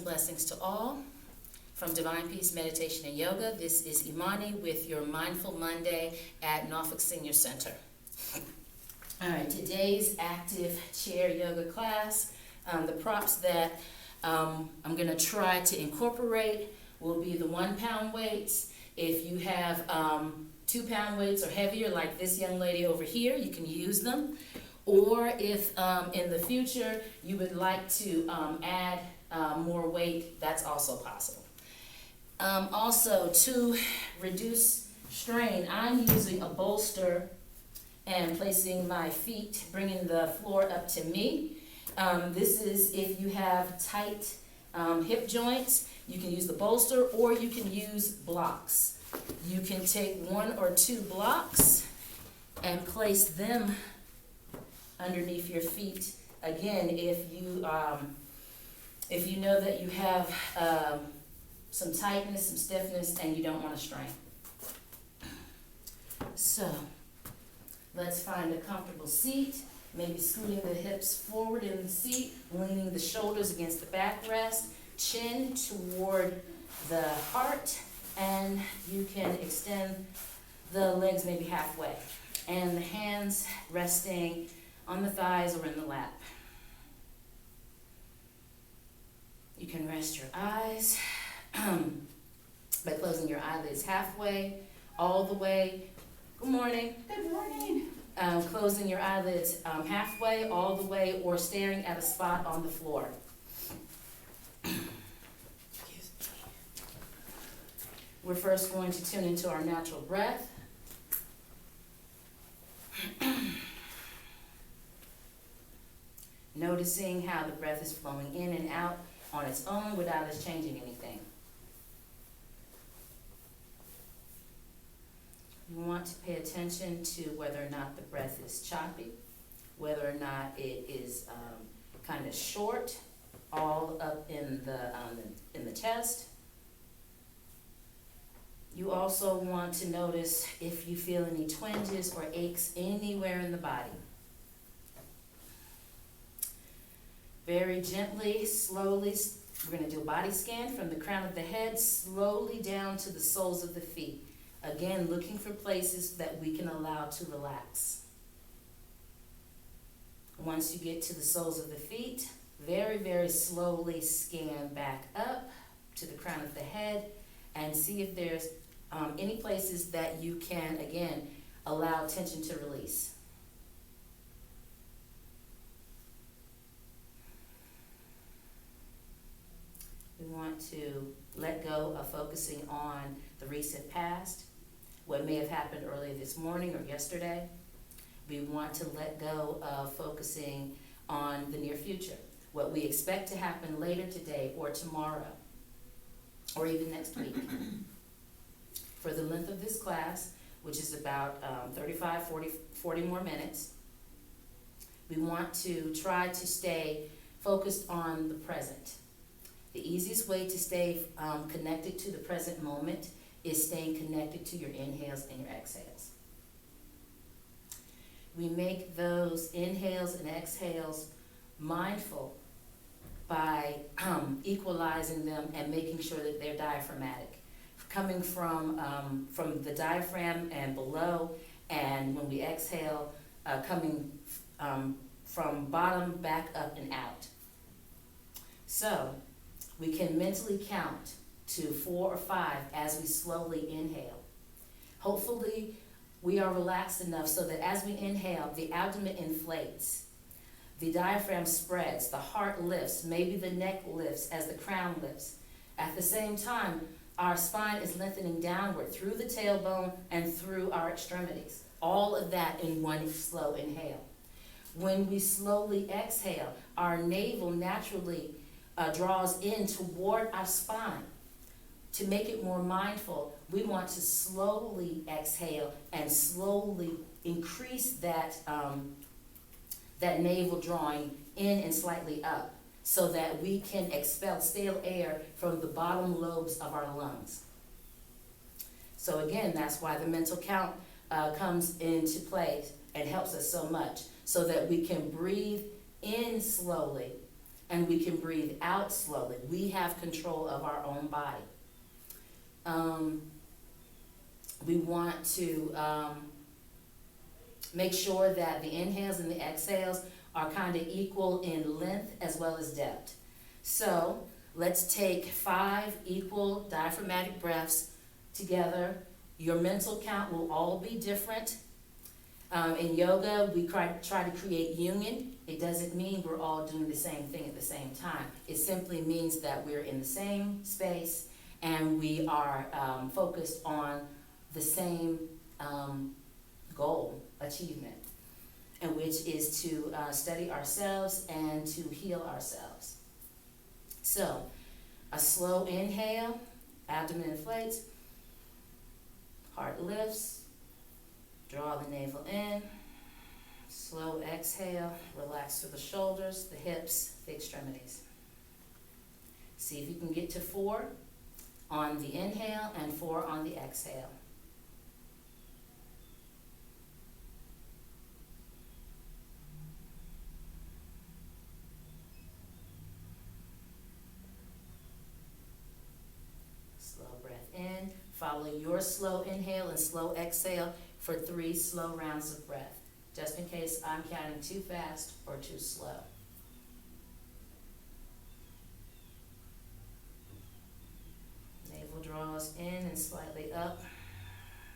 blessings to all. From Divine Peace Meditation and Yoga, this is Imani with your Mindful Monday at Norfolk Senior Center. All right, today's active chair yoga class, the props that I'm going to try to incorporate will be the 1 pound weights. If you have 2 pound weights or heavier, like this young lady over here, you can use them. Or if in the future you would like to add more weight, that's also possible. Also, to reduce strain, I'm using a bolster and placing my feet, bringing the floor up to me. This is if you have tight hip joints, you can use the bolster, or you can use blocks. You can take 1 or 2 blocks and place them underneath your feet. Again, if you know that you have some tightness, some stiffness, and you don't want to strain. So let's find a comfortable seat, maybe scooting the hips forward in the seat, leaning the shoulders against the backrest, chin toward the heart, and you can extend the legs maybe halfway, and the hands resting on the thighs or in the lap. You can rest your eyes by closing your eyelids halfway, all the way. Good morning. Good morning. Closing your eyelids halfway, all the way, or staring at a spot on the floor. We're first going to tune into our natural breath. Noticing how the breath is flowing in and out on its own without us changing anything. You want to pay attention to whether or not the breath is choppy, whether or not it is kind of short, all up in the chest. You also want to notice if you feel any twinges or aches anywhere in the body. Very gently, slowly, we're going to do a body scan from the crown of the head slowly down to the soles of the feet. Again, looking for places that we can allow to relax. Once you get to the soles of the feet, very, very slowly scan back up to the crown of the head and see if there's any places that you can, again, allow tension to release. We want to let go of focusing on the recent past, what may have happened earlier this morning or yesterday. We want to let go of focusing on the near future, what we expect to happen later today or tomorrow, or even next week. For the length of this class, which is about 40 more minutes, we want to try to stay focused on the present. The easiest way to stay connected to the present moment is staying connected to your inhales and your exhales. We make those inhales and exhales mindful by equalizing them and making sure that they're diaphragmatic. Coming from the diaphragm and below, and when we exhale, coming from bottom back up and out. So we can mentally count to 4 or 5 as we slowly inhale. Hopefully, we are relaxed enough so that as we inhale, the abdomen inflates, the diaphragm spreads, the heart lifts, maybe the neck lifts as the crown lifts. At the same time, our spine is lengthening downward through the tailbone and through our extremities. All of that in one slow inhale. When we slowly exhale, our navel naturally draws in toward our spine. To make it more mindful, we want to slowly exhale and slowly increase that navel drawing in and slightly up so that we can expel stale air from the bottom lobes of our lungs. So again, that's why the mental count comes into play and helps us so much, so that we can breathe in slowly And we can breathe out slowly. We have control of our own body. We want to make sure that the inhales and the exhales are kind of equal in length as well as depth. So let's take 5 equal diaphragmatic breaths together. Your mental count will all be different. In yoga, we try to create union. It doesn't mean we're all doing the same thing at the same time. It simply means that we're in the same space and we are focused on the same goal, achievement, and which is to study ourselves and to heal ourselves. So, a slow inhale, abdomen inflates, heart lifts, draw the navel in, slow exhale, relax through the shoulders, the hips, the extremities. See if you can get to 4 on the inhale and 4 on the exhale. Slow breath in, follow your slow inhale and slow exhale for 3 slow rounds of breath, just in case I'm counting too fast or too slow. Navel draws in and slightly up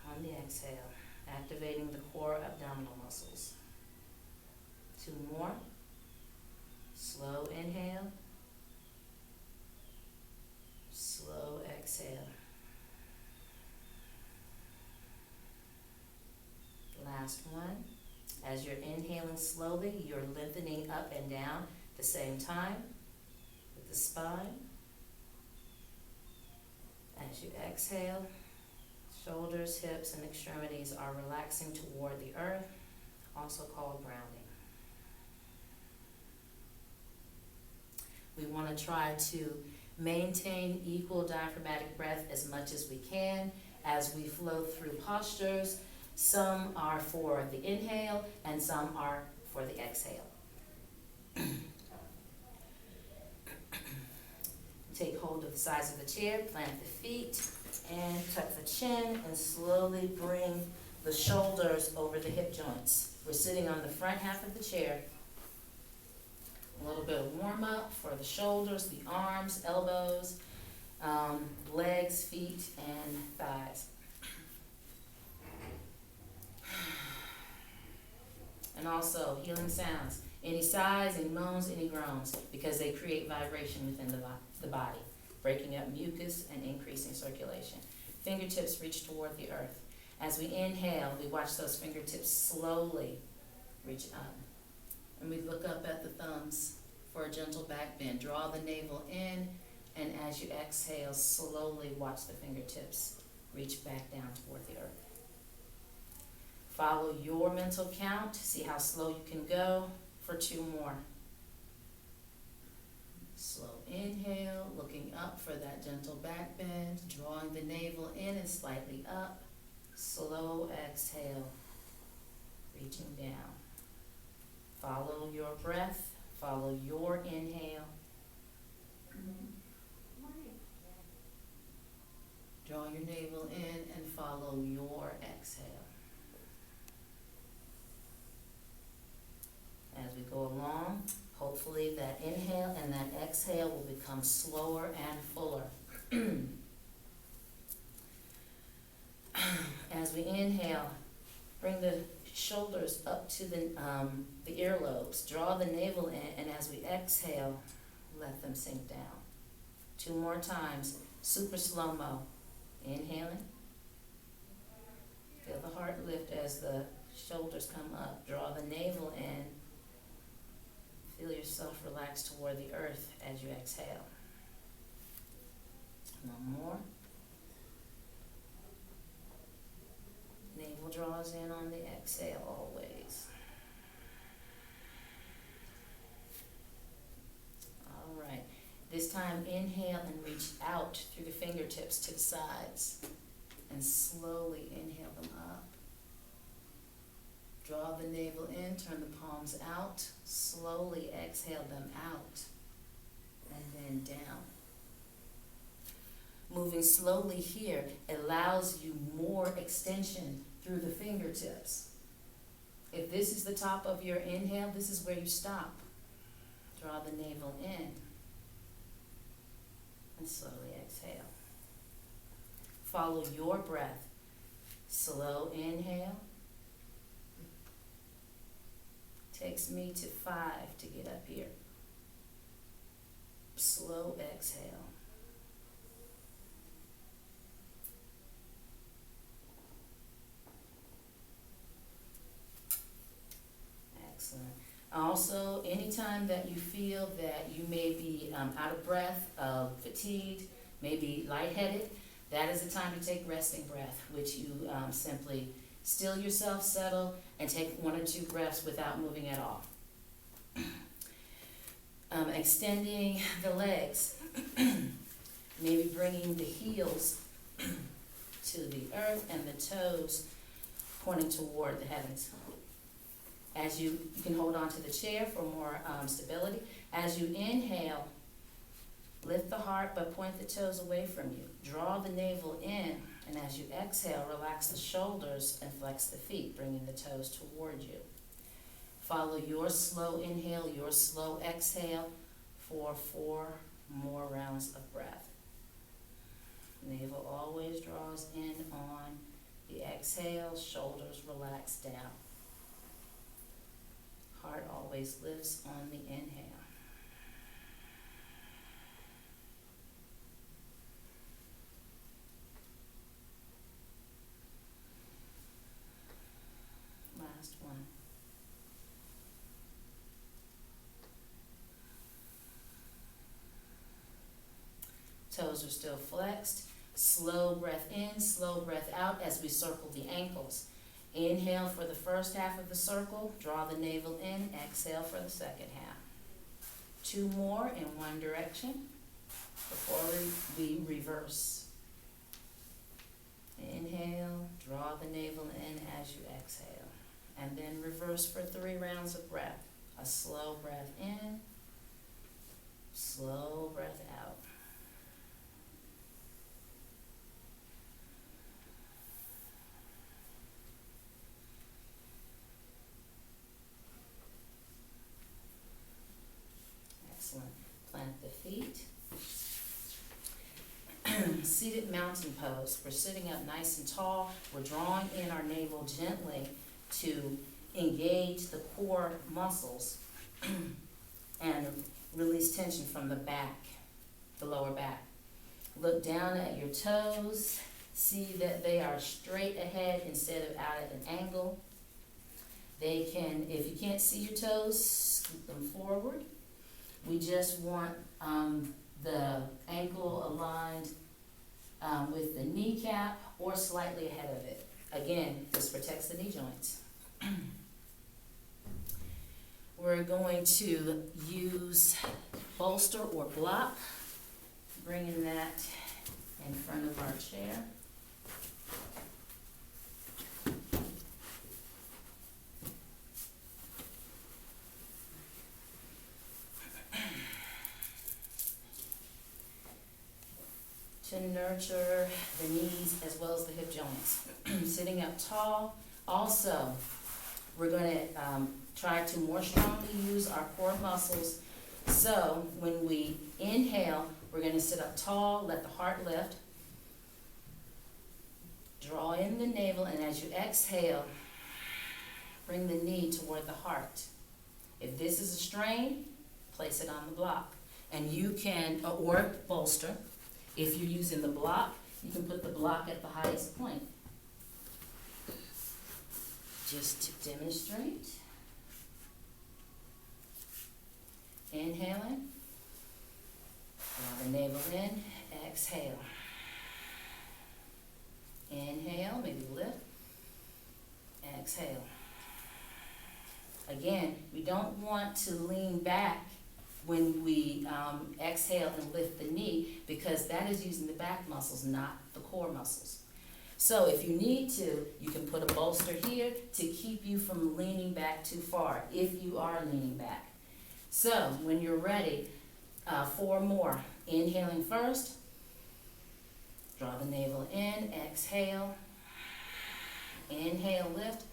on the exhale, activating the core abdominal muscles. 2 more. Slow inhale, slow exhale. Last one. As you're inhaling slowly, you're lengthening up and down at the same time with the spine. As you exhale, shoulders, hips, and extremities are relaxing toward the earth, also called grounding. We want to try to maintain equal diaphragmatic breath as much as we can as we flow through postures. Some are for the inhale and some are for the exhale. Take hold of the sides of the chair, plant the feet, and tuck the chin, and slowly bring the shoulders over the hip joints. We're sitting on the front half of the chair. A little bit of warm up for the shoulders, the arms, elbows, legs, feet, and thighs. And also healing sounds, any sighs, any moans, any groans, because they create vibration within the body, breaking up mucus and increasing circulation. Fingertips reach toward the earth. As we inhale, we watch those fingertips slowly reach up. And we look up at the thumbs for a gentle back bend. Draw the navel in, and as you exhale, slowly watch the fingertips reach back down toward the earth. Follow your mental count. See how slow you can go for 2 more. Slow inhale, looking up for that gentle back bend, drawing the navel in and slightly up. Slow exhale, reaching down. Follow your breath, follow your inhale. Draw your navel in and follow your exhale. As we go along, hopefully that inhale and that exhale will become slower and fuller. As we inhale, bring the shoulders up to the earlobes. Draw the navel in, and as we exhale, let them sink down. 2 more times, super slow-mo. Inhaling. Feel the heart lift as the shoulders come up. Draw the navel in. Feel yourself relax toward the earth as you exhale. 1 more. Navel draws in on the exhale always. All right. This time, inhale and reach out through the fingertips to the sides. And slowly inhale them up. Draw the navel in, turn the palms out. Slowly exhale them out. and then down. Moving slowly here allows you more extension through the fingertips. If this is the top of your inhale, this is where you stop. Draw the navel in and slowly exhale. Follow your breath. Slow inhale. Takes me to 5 to get up here. Slow exhale. Excellent. Also, anytime that you feel that you may be out of breath, fatigued, maybe lightheaded, that is the time to take resting breath, which you simply still yourself, settle, and take 1 or 2 breaths without moving at all. Extending the legs, maybe bringing the heels to the earth and the toes pointing toward the heavens. As you can hold on to the chair for more stability. As you inhale, lift the heart but point the toes away from you. Draw the navel in, and as you exhale, relax the shoulders and flex the feet, bringing the toes toward you. Follow your slow inhale, your slow exhale for 4 more rounds of breath. Navel always draws in on the exhale, shoulders relax down. Heart always lifts on the inhale. Last one. Toes are still flexed. Slow breath in, slow breath out as we circle the ankles. Inhale for the first half of the circle, draw the navel in, exhale for the second half. 2 more in one direction before we reverse. Inhale, draw the navel in as you exhale, and then reverse for 3 rounds of breath. A slow breath in, slow breath out. Excellent. Plant the feet. Seated mountain pose. We're sitting up nice and tall. We're drawing in our navel gently to engage the core muscles and release tension from the back, the lower back. Look down at your toes. See that they are straight ahead instead of out at an angle. They can, if you can't see your toes, scoot them forward. We just want the ankle aligned with the kneecap or slightly ahead of it. Again, this protects the knee joints. We're going to use bolster or block, bringing that in front of our chair. To nurture the knees as well as the hip joints. Sitting up tall. Also, we're going to try to more strongly use our core muscles. So when we inhale, we're going to sit up tall, let the heart lift. Draw in the navel, and as you exhale, bring the knee toward the heart. If this is a strain, place it on the block. And you can, or bolster. If you're using the block, you can put the block at the highest point. Just to demonstrate. Inhaling. Draw the navel in. Exhale. Inhale, maybe lift. Exhale. Again, we don't want to lean back when we exhale and lift the knee, because that is using the back muscles, not the core muscles. So if you need to, you can put a bolster here to keep you from leaning back too far, if you are leaning back. So when you're ready, 4 more. Inhaling first. Draw the navel in. Exhale. Inhale, lift.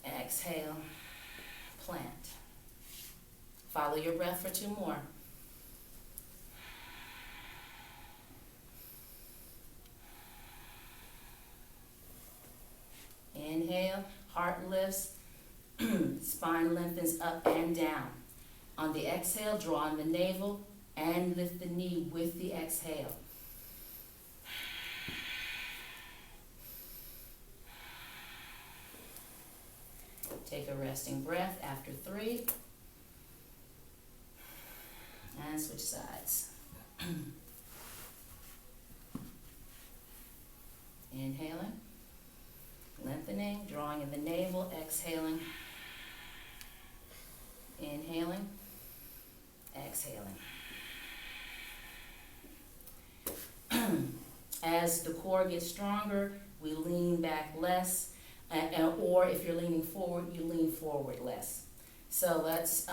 Exhale, plant. Follow your breath for 2 more. Inhale, heart lifts, spine lengthens up and down. On the exhale, draw in the navel and lift the knee with the exhale. Take a resting breath after 3. And switch sides. Inhaling, lengthening, drawing in the navel, exhaling. Inhaling, exhaling. As the core gets stronger, we lean back less, or if you're leaning forward, you lean forward less. So let's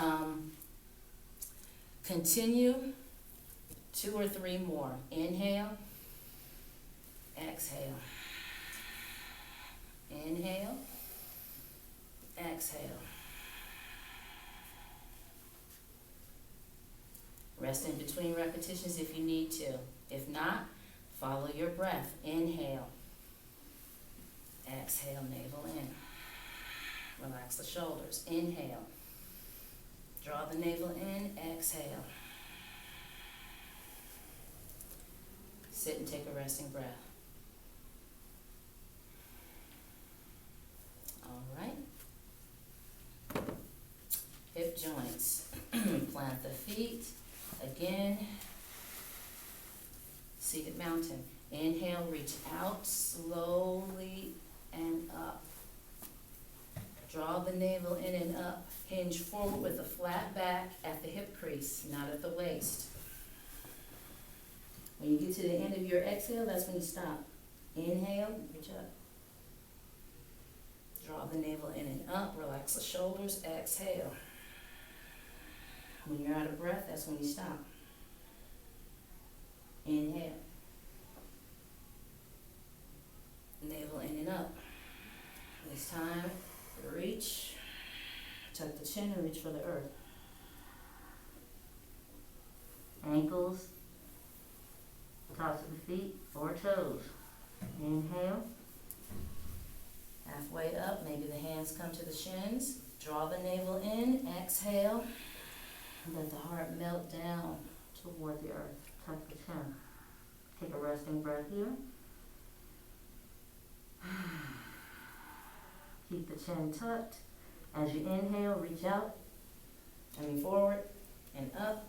continue 2 or 3 more. Inhale, exhale. Inhale, exhale. Rest in between repetitions if you need to. If not, follow your breath. Inhale. Exhale, navel in. Relax the shoulders. Inhale. Draw the navel in. Exhale. Sit and take a resting breath. All right. Hip joints. Plant the feet. Again. Seated mountain. Inhale, reach out slowly and up. Draw the navel in and up. Hinge forward with a flat back at the hip crease, not at the waist. When you get to the end of your exhale, that's when you stop. Inhale, reach up. Draw the navel in and up. Relax the shoulders. Exhale. When you're out of breath, that's when you stop. Inhale. Navel in and up. This time, reach. Tuck the chin and reach for the earth. Ankles, tops of the feet, or toes. Inhale. Halfway up, maybe the hands come to the shins. Draw the navel in. Exhale. Let the heart melt down toward the earth. Tuck the chin. Take a resting breath here. Keep the chin tucked. As you inhale, reach out, forward and up.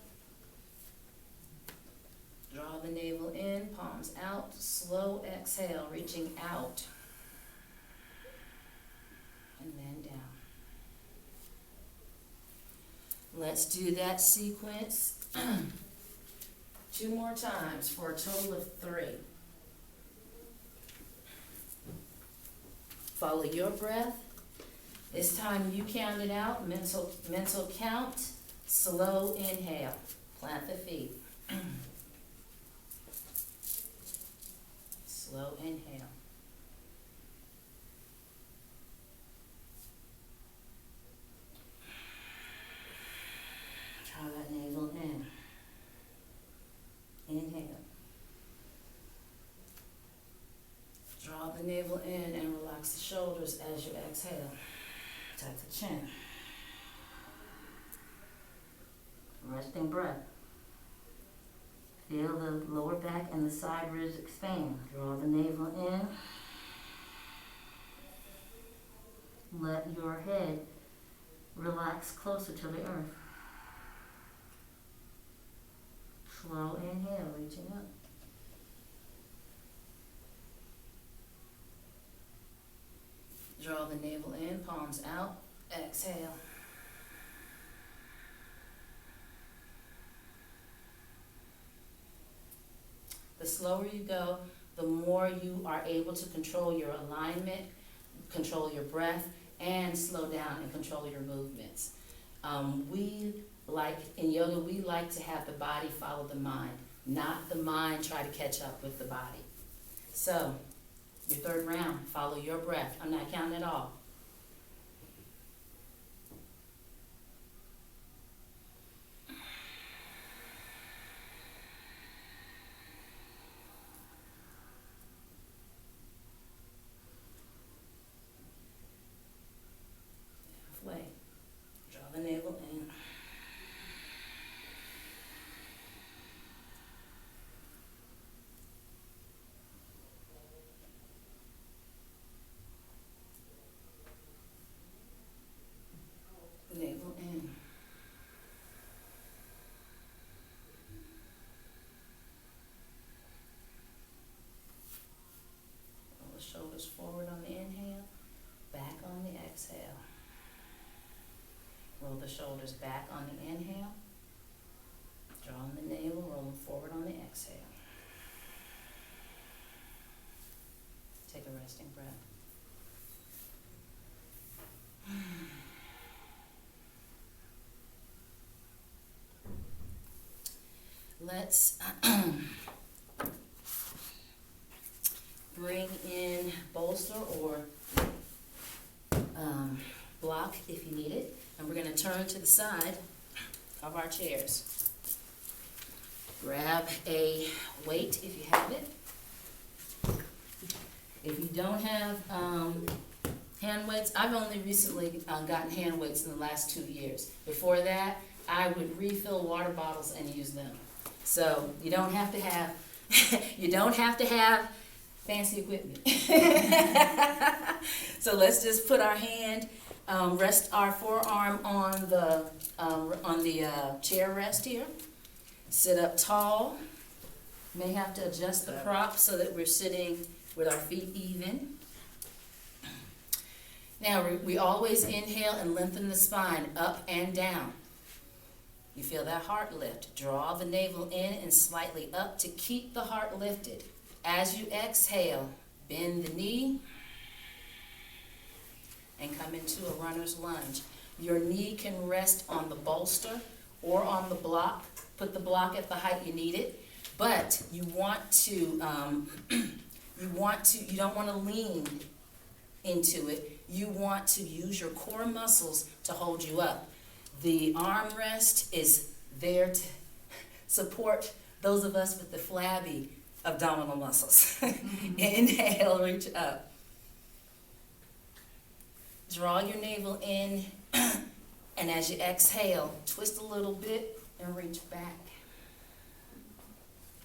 Draw the navel in, palms out, slow exhale, reaching out. And then down. Let's do that sequence 2 more times for a total of 3. Follow your breath. This time you count it out, mental count, slow inhale. Plant the feet. Slow inhale. Draw that navel in. Inhale. Draw the navel in and relax the shoulders as you exhale. Tuck the chin. Resting breath. Feel the lower back and the side ribs expand. Draw the navel in. Let your head relax closer to the earth. Slow inhale, reaching up. Draw the navel in, palms out, exhale. The slower you go, the more you are able to control your alignment, control your breath, and slow down and control your movements. We Like in yoga, we like to have the body follow the mind, not the mind try to catch up with the body. So, your third round, follow your breath. I'm not counting at all. Halfway. Draw the navel in. Navel in. Roll the shoulders forward on the inhale, back on the exhale. Roll the shoulders back on the inhale, draw on the navel, roll them forward on the exhale. Take a resting breath. Let's bring in bolster or block if you need it. And we're going to turn to the side of our chairs. Grab a weight if you have it. If you don't have hand weights, I've only recently gotten hand weights in the last 2 years. Before that, I would refill water bottles and use them. So you don't have to have fancy equipment. So let's just put our hand, rest our forearm on the chair rest here. Sit up tall. May have to adjust the prop so that we're sitting with our feet even. Now we always inhale and lengthen the spine up and down. You feel that heart lift. Draw the navel in and slightly up to keep the heart lifted. As you exhale, bend the knee and come into a runner's lunge. Your knee can rest on the bolster or on the block. Put the block at the height you need it, but you don't want to lean into it. You want to use your core muscles to hold you up. The armrest is there to support those of us with the flabby abdominal muscles. Inhale, reach up. Draw your navel in, and as you exhale, twist a little bit and reach back.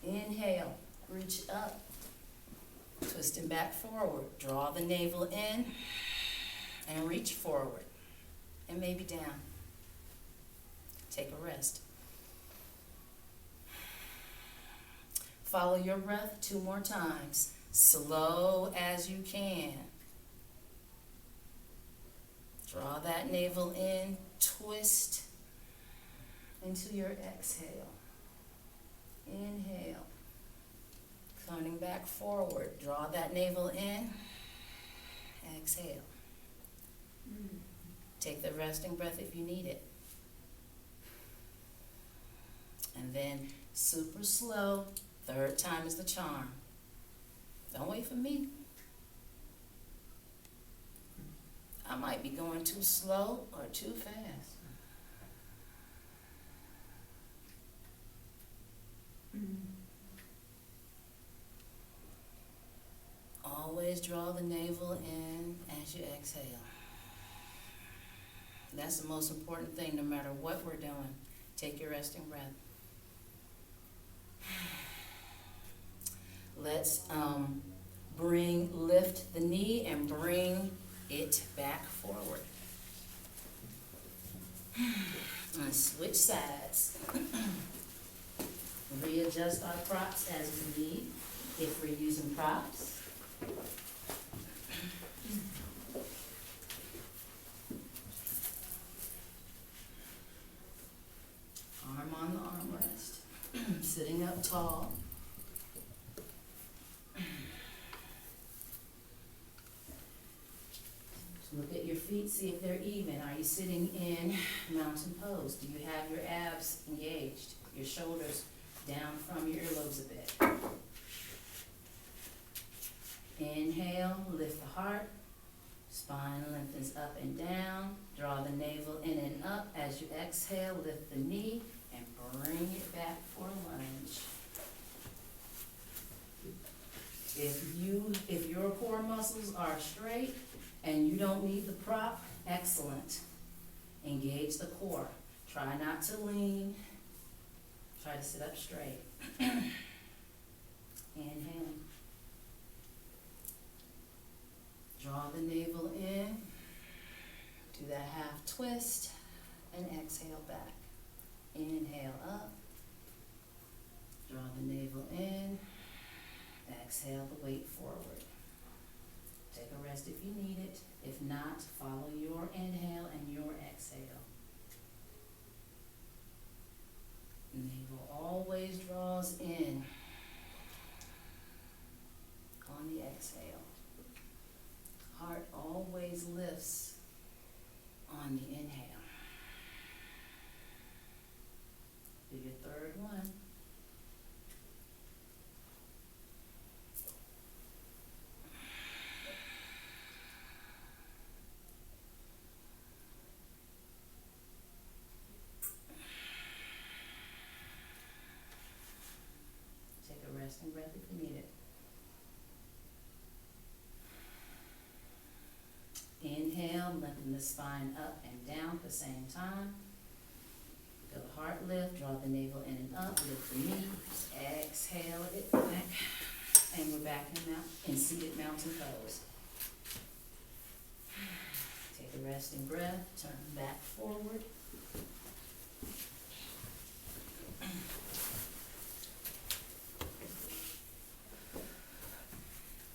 Inhale, reach up. Twisting back forward. Draw the navel in and reach forward and maybe down. Take a rest. Follow your breath 2 more times, slow as you can. Draw that navel in, twist into your exhale. Inhale. Coming back forward. Draw that navel in. Exhale. Take the resting breath if you need it. And then super slow. 3rd time is the charm. Don't wait for me. I might be going too slow or too fast. Always draw the navel in as you exhale. That's the most important thing no matter what we're doing. Take your resting breath. Let's lift the knee and bring it back forward. And switch sides. Readjust our props as we need if we're using props. Arm on the armrest. Sitting up tall. Look at your feet, see if they're even. Are you sitting in mountain pose? Do you have your abs engaged? Your shoulders down from your earlobes a bit. Inhale, lift the heart. Spine lengthens up and down. Draw the navel in and up. As you exhale, lift the knee and bring it back for lunge. If your core muscles are straight and you don't need the prop, excellent. Engage the core. Try not to lean. Try to sit up straight. Inhale. Draw the navel in. Do that half twist and exhale back. Inhale up. Draw the navel in. Exhale the weight forward. Take a rest if you need it. If not, follow your inhale and your exhale. Navel always draws in on the exhale. Heart always lifts on the inhale. Do your third one. Take a resting breath if you need it. Inhale, lengthen the spine up and down at the same time. Feel the heart lift, draw the navel in and up, lift the knees, exhale it back, and we're back in seated mountain pose. Take a resting breath, turn back forward.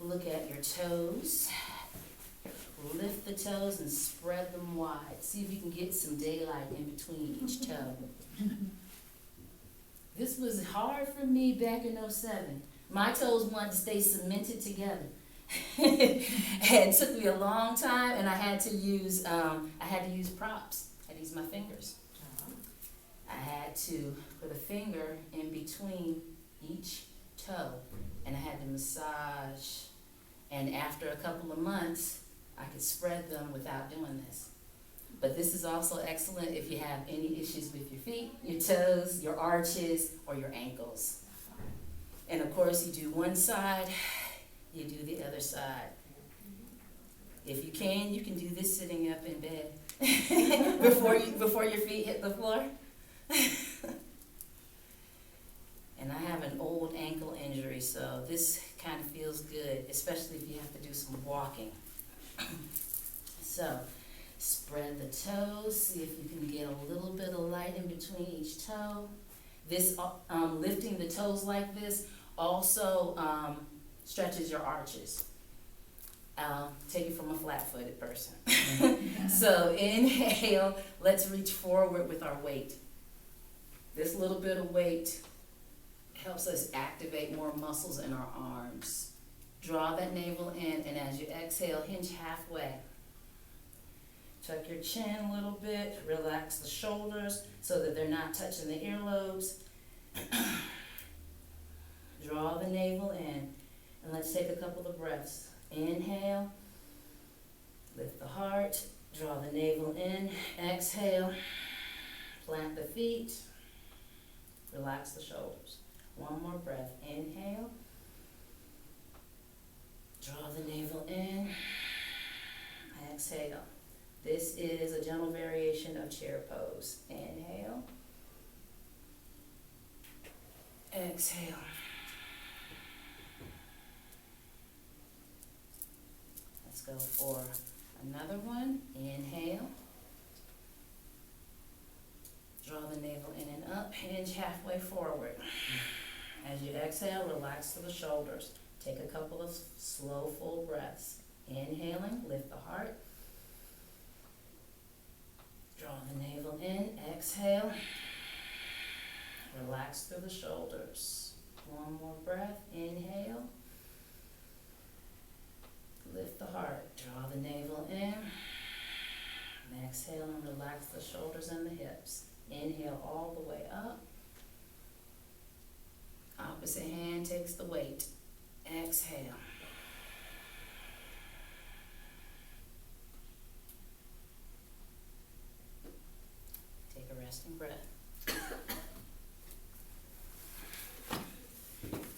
Look at your toes. Lift the toes and spread them wide. See if you can get some daylight in between each toe. This was hard for me back in '07. My toes wanted to stay cemented together. And it took me a long time, and I had to use props. I had to use my fingers. I had to put a finger in between each toe, and I had to massage. And after a couple of months, I could spread them without doing this. But this is also excellent if you have any issues with your feet, your toes, your arches, or your ankles. And of course, you do one side, you do the other side. If you can do this sitting up in bed before your feet hit the floor. And I have an old ankle injury, so this kind of feels good, especially if you have to do some walking. So, spread the toes, see if you can get a little bit of light in between each toe. This, lifting the toes like this also stretches your arches. Take it from a flat-footed person. So, inhale, let's reach forward with our weight. This little bit of weight helps us activate more muscles in our arms. Draw that navel in, and as you exhale, hinge halfway. Tuck your chin a little bit, relax the shoulders so that they're not touching the earlobes. Draw the navel in, and let's take a couple of breaths. Inhale, lift the heart, draw the navel in, exhale, plant the feet, relax the shoulders. One more breath, inhale. Draw the navel in, exhale. This is a gentle variation of chair pose. Inhale, exhale. Let's go for another one. Inhale. Draw the navel in and up, hinge halfway forward. As you exhale, relax to the shoulders. Take a couple of slow, full breaths. Inhaling, lift the heart. Draw the navel in, exhale. Relax through the shoulders. One more breath, inhale. Lift the heart, draw the navel in. Exhale and relax the shoulders and the hips. Inhale all the way up. Opposite hand takes the weight. Exhale. Take a resting breath.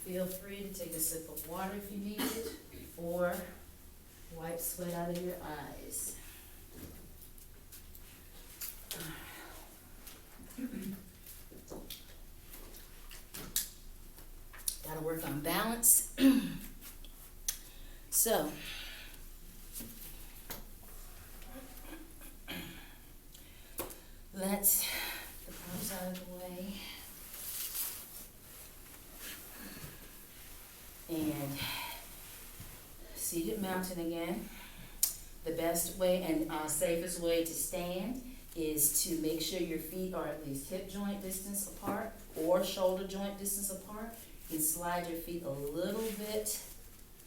Feel free to take a sip of water if you need it, or wipe sweat out of your eyes. Gotta work on balance. So, let's get the palms out of the way. And seated mountain again. The best way and safest way to stand is to make sure your feet are at least hip joint distance apart or shoulder joint distance apart. You can slide your feet a little bit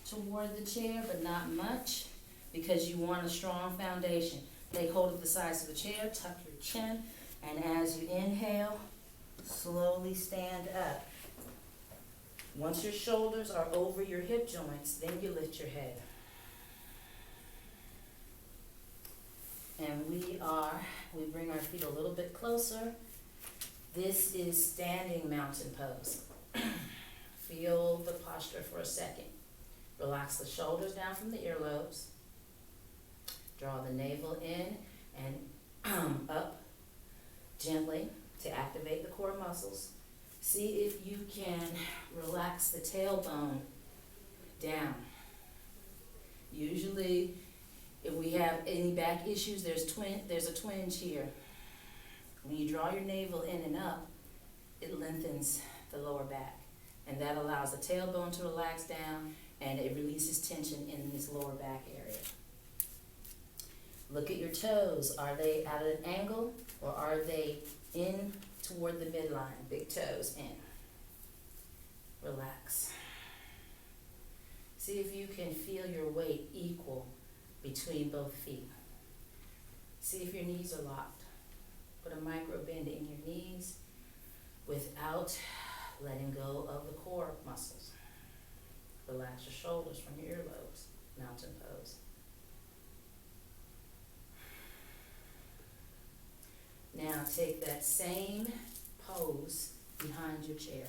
toward the chair, but not much, because you want a strong foundation. Take hold of the sides of the chair, tuck your chin, and as you inhale, slowly stand up. Once your shoulders are over your hip joints, then you lift your head. And we bring our feet a little bit closer. This is standing mountain pose. Feel the posture for a second. Relax the shoulders down from the earlobes. Draw the navel in and up gently to activate the core muscles. See if you can relax the tailbone down. Usually, if we have any back issues, there's a twinge here. When you draw your navel in and up, it lengthens the lower back. And that allows the tailbone to relax down, and it releases tension in this lower back area. Look at your toes. Are they at an angle, or are they in toward the midline? Big toes in. Relax. See if you can feel your weight equal between both feet. See if your knees are locked. Put a micro bend in your knees without letting go of the core muscles. Relax your shoulders from your earlobes. Mountain pose. Now take that same pose behind your chair.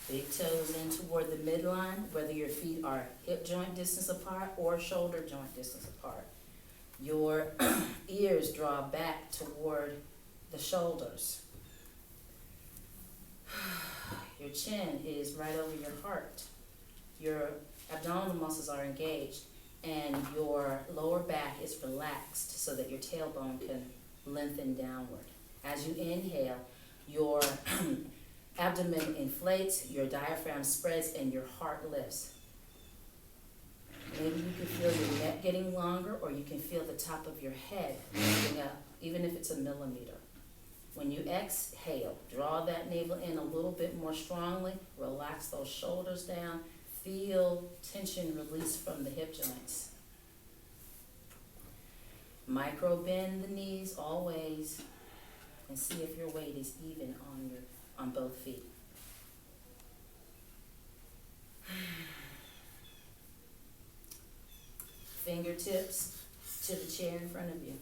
Big toes in toward the midline, whether your feet are hip joint distance apart or shoulder joint distance apart. Your ears draw back toward the shoulders. Your chin is right over your heart. Your abdominal muscles are engaged, and your lower back is relaxed so that your tailbone can lengthen downward. As you inhale, your abdomen inflates, your diaphragm spreads, and your heart lifts. Maybe you can feel your neck getting longer, or you can feel the top of your head lifting up, even if it's a millimeter. When you exhale, draw that navel in a little bit more strongly, relax those shoulders down, feel tension release from the hip joints. Micro bend the knees always, and see if your weight is even on both feet. Fingertips to the chair in front of you.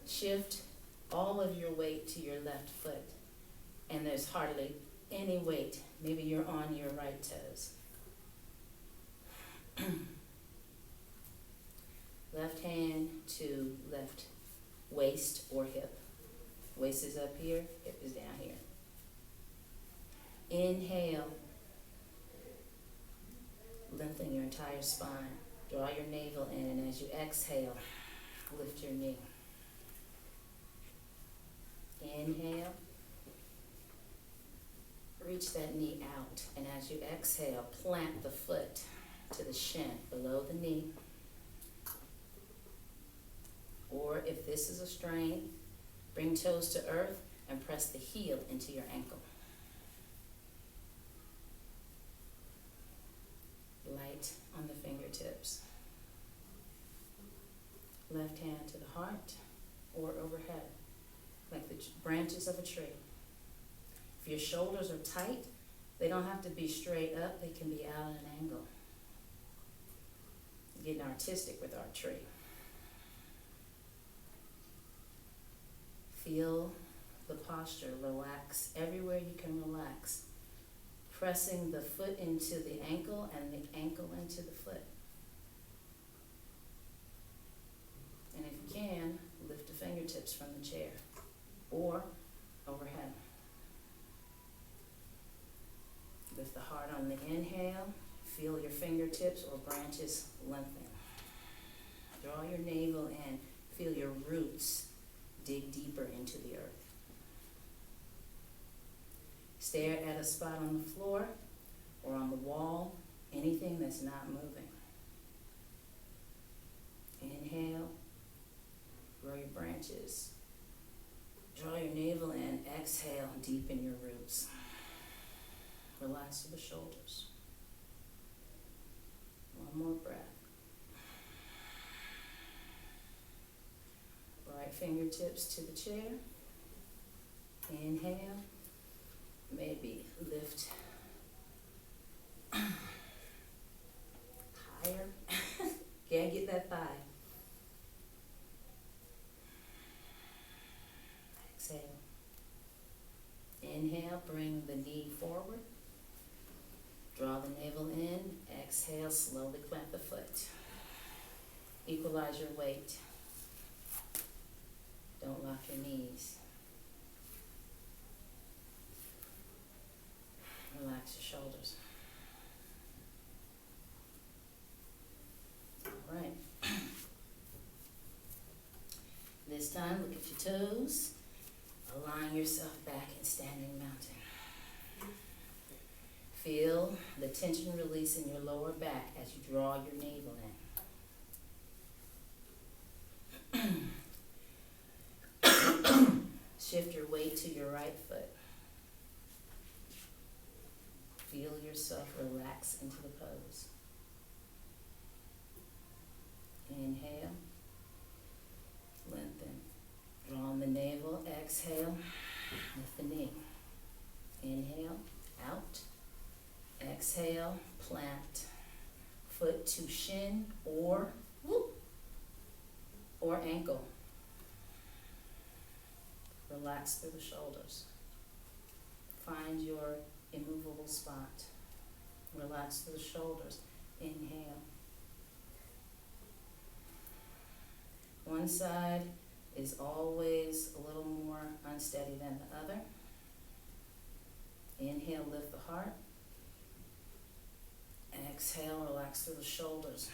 Shift all of your weight to your left foot, and there's hardly any weight. Maybe you're on your right toes. Left hand to left waist or hip. Waist is up here, hip is down here. Inhale. Lengthen your entire spine. Draw your navel in, and as you exhale, lift your knee. Inhale. Reach that knee out, and as you exhale, plant the foot to the shin, below the knee. if this is a strain, bring toes to earth and press the heel into your ankle. Light on the fingertips. Left hand to the heart or overhead, like the branches of a tree. If your shoulders are tight, they don't have to be straight up, they can be out at an angle. Getting artistic with our tree. Feel the posture, relax everywhere you can relax. Pressing the foot into the ankle and the ankle into the foot. And if you can, lift the fingertips from the chair or overhead. Lift the heart on the inhale. Feel your fingertips or branches lengthen. Draw your navel in. Feel your roots dig deeper into the earth. Stare at a spot on the floor or on the wall, anything that's not moving. Inhale, grow your branches. Draw your navel in, exhale, deepen your roots. Relax to the shoulders. One more breath. Right fingertips to the chair. Inhale. Maybe lift higher. Can't get that thigh. Exhale. Inhale, bring the knee forward. Draw the navel in. Exhale, slowly plant the foot. Equalize your weight. Don't lock your knees. Relax your shoulders. All right. This time, look at your toes. Align yourself back in standing mountain. Feel the tension release in your lower back as you draw your navel in. Shift your weight to your right foot. Feel yourself relax into the pose. Inhale, lengthen. Draw on the navel, exhale, lift the knee. Inhale, out. Exhale, plant. Foot to shin or ankle. Relax through the shoulders. Find your immovable spot. Relax through the shoulders. Inhale. One side is always a little more unsteady than the other. Inhale, lift the heart. Exhale, relax through the shoulders.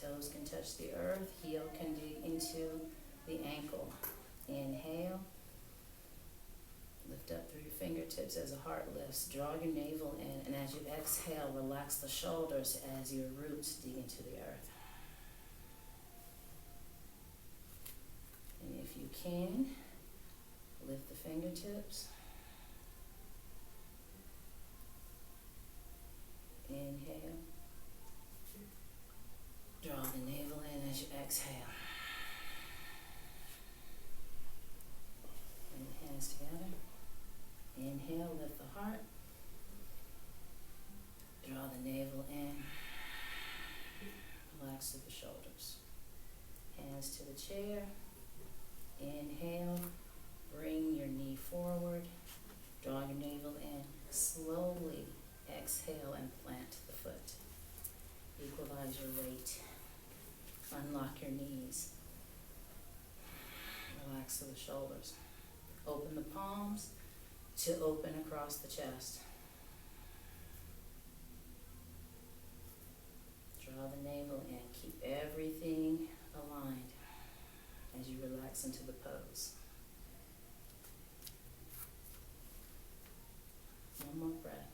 Toes can touch the earth, heel can dig into the ankle. Inhale. Lift up through your fingertips as the heart lifts. Draw your navel in, and as you exhale, relax the shoulders as your roots dig into the earth. And if you can, lift the fingertips. Inhale. Draw the navel in as you exhale. And the hands together. Inhale, lift the heart. Draw the navel in. Relax through the shoulders. Hands to the chair. Inhale, bring your knee forward. Draw your navel in. Slowly exhale and plant the foot. Equalize your weight. Unlock your knees. Relax through the shoulders. Open the palms to open across the chest. Draw the navel in. Keep everything aligned as you relax into the pose. One more breath.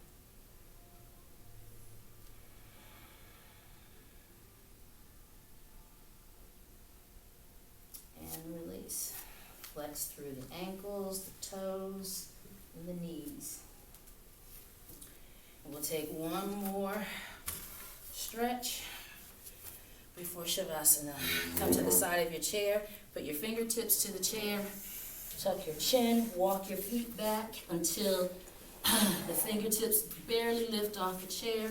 breaths through the ankles, the toes, and the knees. We'll take one more stretch before Shavasana. Come to the side of your chair, put your fingertips to the chair, tuck your chin, walk your feet back until the fingertips barely lift off the chair.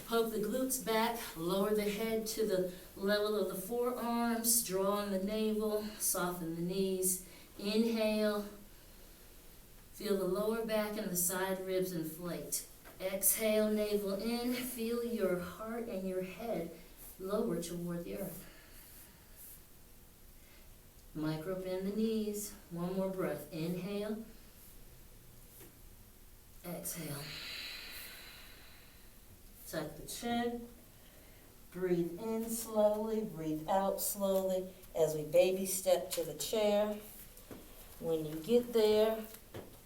Poke the glutes back, lower the head to the level of the forearms, draw in the navel, soften the knees. Inhale, feel the lower back and the side ribs inflate. Exhale, navel in, feel your heart and your head lower toward the earth. Micro bend the knees, one more breath. Inhale, exhale. Tuck the chin, breathe in slowly, breathe out slowly as we baby step to the chair. When you get there,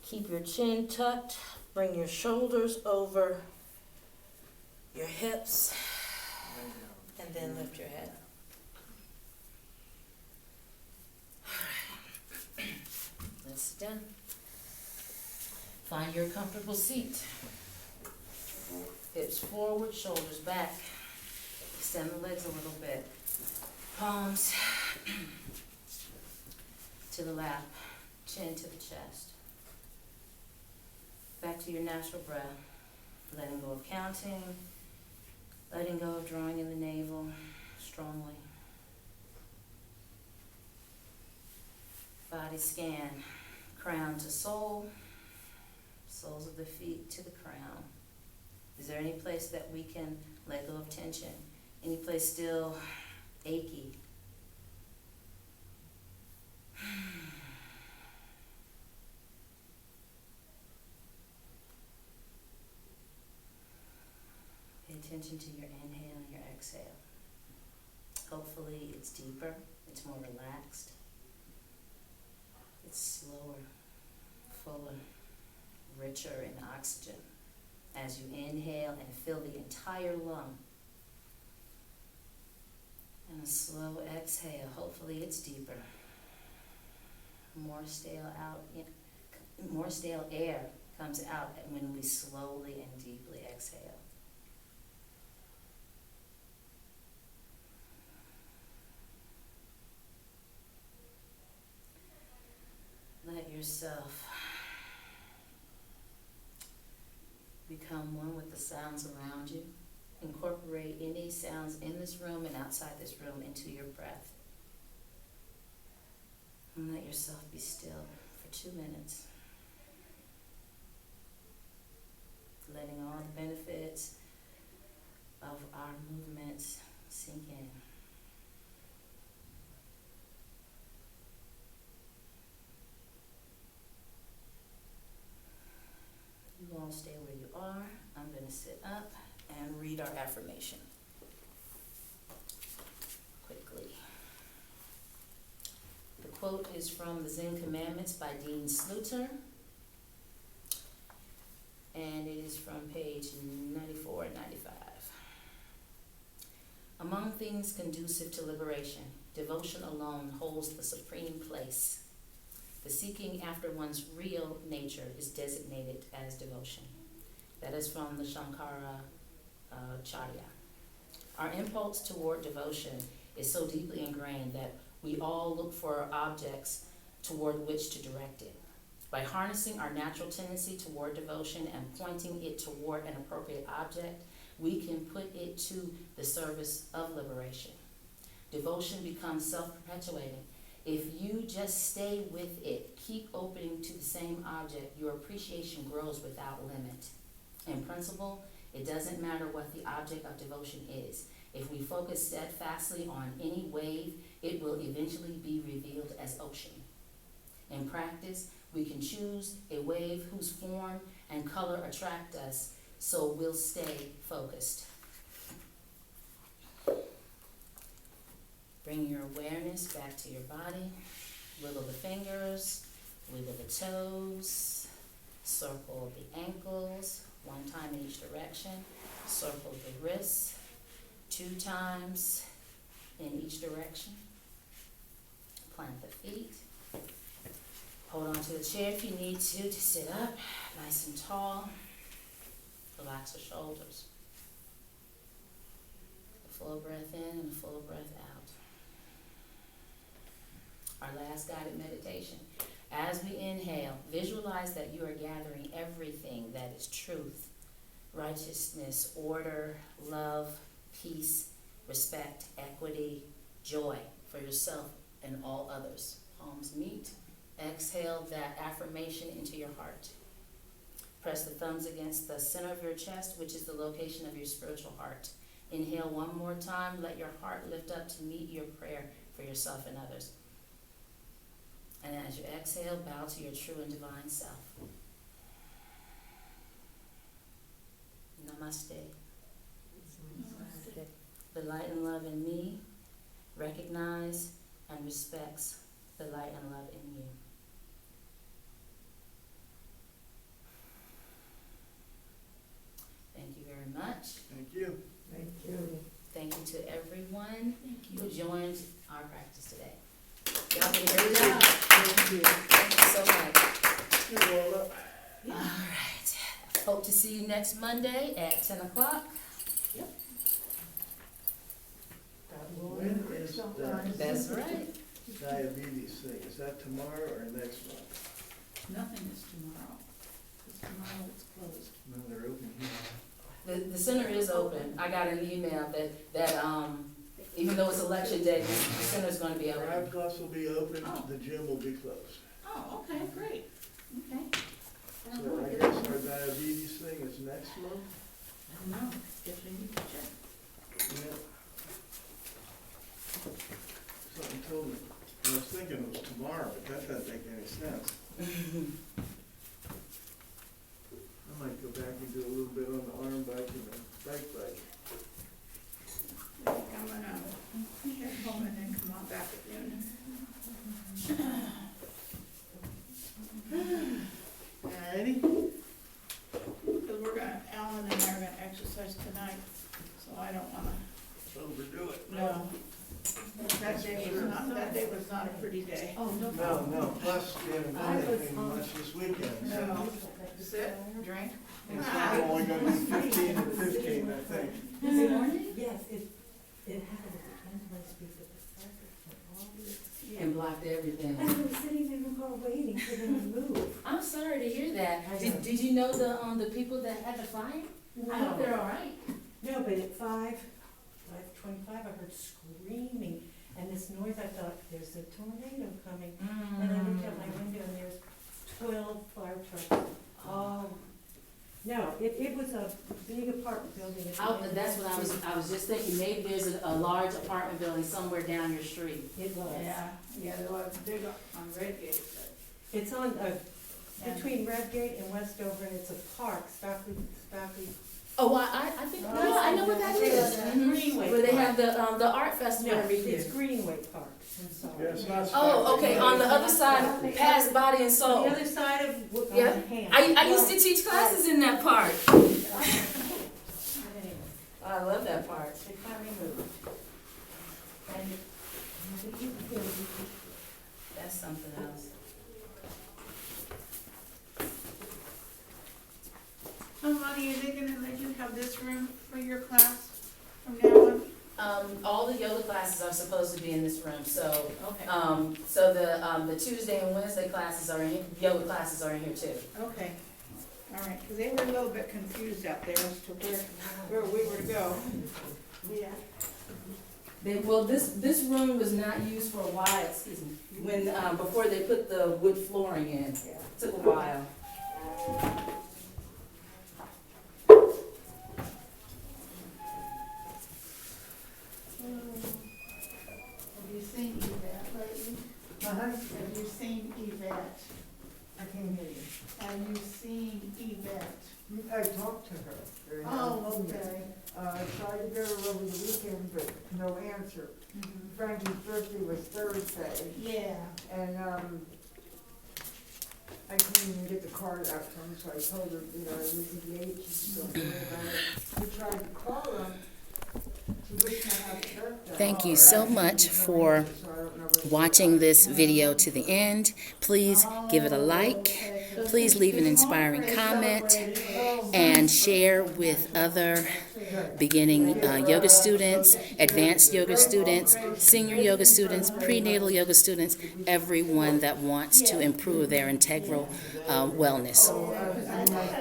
keep your chin tucked, bring your shoulders over your hips, and then lift your head. Let's sit down. Find your comfortable seat. Hips forward, shoulders back. Extend the legs a little bit. Palms to the lap, chin to the chest. Back to your natural breath. Letting go of counting. Letting go of drawing in the navel strongly. Body scan. Crown to sole. Soles of the feet to the crown. Is there any place that we can let go of tension? Any place still achy? Pay attention to your inhale and your exhale. Hopefully it's deeper, it's more relaxed, it's slower, fuller, richer in oxygen. As you inhale and fill the entire lung. And a slow exhale. Hopefully it's deeper. More stale air comes out when we slowly and deeply exhale. Let yourself become one with the sounds around you. Incorporate any sounds in this room and outside this room into your breath. And let yourself be still for 2 minutes. Letting all the benefits of our movements sink in. You all stay where you are. I'm going to sit up and read our affirmation quickly. The quote is from the Zen Commandments by Dean Sluter, and it is from page 94 and 95. Among things conducive to liberation, devotion alone holds the supreme place. The seeking after one's real nature is designated as devotion. That is from the Shankara Charya. Our impulse toward devotion is so deeply ingrained that we all look for objects toward which to direct it. By harnessing our natural tendency toward devotion and pointing it toward an appropriate object, we can put it to the service of liberation. Devotion becomes self-perpetuating. If you just stay with it, keep opening to the same object, your appreciation grows without limit. In principle, it doesn't matter what the object of devotion is. If we focus steadfastly on any wave, it will eventually be revealed as ocean. In practice, we can choose a wave whose form and color attract us, so we'll stay focused. Bring your awareness back to your body. Wiggle the fingers, wiggle the toes, circle the ankles, 1 time in each direction. Circle the wrists, 2 times in each direction. Plant the feet. Hold on to the chair if you need to sit up, nice and tall. Relax the shoulders. A full breath in and a full breath out. Our last guided meditation. As we inhale, visualize that you are gathering everything that is truth, righteousness, order, love, peace, respect, equity, joy for yourself and all others. Palms meet. Exhale that affirmation into your heart. Press the thumbs against the center of your chest, which is the location of your spiritual heart. Inhale one more time. Let your heart lift up to meet your prayer for yourself and others. And as you exhale, bow to your true and divine self. Namaste. Namaste. The light and love in me recognize and respects the light and love in you. Thank you very much. Thank you. Thank you. Thank you to everyone who joined our practice today. Y'all did a great job. Thank you. Thank you so much. You're welcome. All right. Hope to see you next Monday at 10 o'clock. When is that That's right. diabetes thing? Is that tomorrow or next month? Nothing is tomorrow, because tomorrow it's closed. No, they're open here. The center is open. I got an email that even though it's election day, the center's going to be Crab open. Plus will be open, Oh. the gym will be closed. Oh, okay, great, okay. So I guess our diabetes thing is next month? I don't know, guess we need to check. Yeah. Something told me. I was thinking it was tomorrow, but that doesn't make any sense. I might go back and do a little bit on the arm bike and the bike. I think I'm gonna head home and then come on back at noon. Alrighty. Because Alan and I are gonna exercise tonight, so I don't wanna, Overdo it. no. That day was not a pretty day. Oh, no No, problem. no, plus we haven't done anything much this weekend, so. No. Sit, drink. It's only gonna be 15 and 15, I think. This morning? Yes, it happened at the end of my street, but the traffic from all the. And blocked everything. And I was sitting there in the car waiting for them to move. I'm sorry to hear that. I know. Did you know the people that had the fire? I hope they're all right. No, but at 5:25, I heard screaming and this noise. I thought, there's a tornado coming. And I looked out my window and there's 12 fire trucks. Oh, no, it was a big apartment building. At the end of That's the what street. I was just thinking. Maybe there's a large apartment building somewhere down your street. It was. Yeah, there was big on Redgate, but. It's on, between Redgate and Westover, and it's a park, Stockley. Oh, I think I know what that is. Greenway Where they Park. have the art festival No, every it's year. Greenway Park, I'm sorry. Yeah, it's not. Oh, okay. On the other side, past Body and Soul. The other side of, Yeah. Ham. I used to teach classes in that park. Anyway, I love that park. they finally moved. And That's something else. Imani, are they gonna let you have this room for your class from now on? All the yoga classes are supposed to be in this room, so, Okay. so the Tuesday and Wednesday classes are in, yoga classes are in here too. Okay, all right, because they were a little bit confused out there as to where we were to go. Yeah. Well, this room was not used for a while, excuse me, when, before they put the wood flooring in. Took a while. Have you seen Yvette lately? Have you seen Yvette? I can't hear you. Have you seen Yvette? I talked to her. very Oh, nice. okay. I tried to get her over the weekend, but no answer. Frankie's birthday was Thursday, Yeah. and, I couldn't even get the card out from her, so I told her, I was engaged, she's don't worry about it. We tried to call her, she wished me happy birthday. Thank you so much for So I don't know whether watching this video to the end. Please give it a like. Please leave an inspiring comment and share with other beginning yoga students, advanced yoga students, senior yoga students, prenatal yoga students, everyone that wants to improve their integral wellness.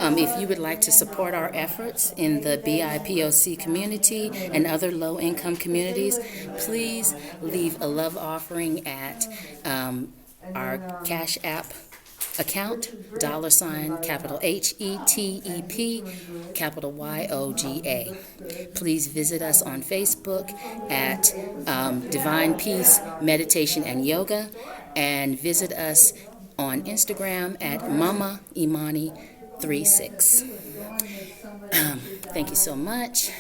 If you would like to support our efforts in the BIPOC community and other low-income communities, please leave a love offering at our Cash App account, $, capital HETEP, capital YOGA. Please visit us on Facebook at Divine Peace Meditation and Yoga, and visit us on Instagram at Mama Imani 36. Thank you so much.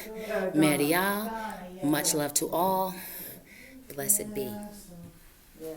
Meria, much love to all. Blessed be. Yeah.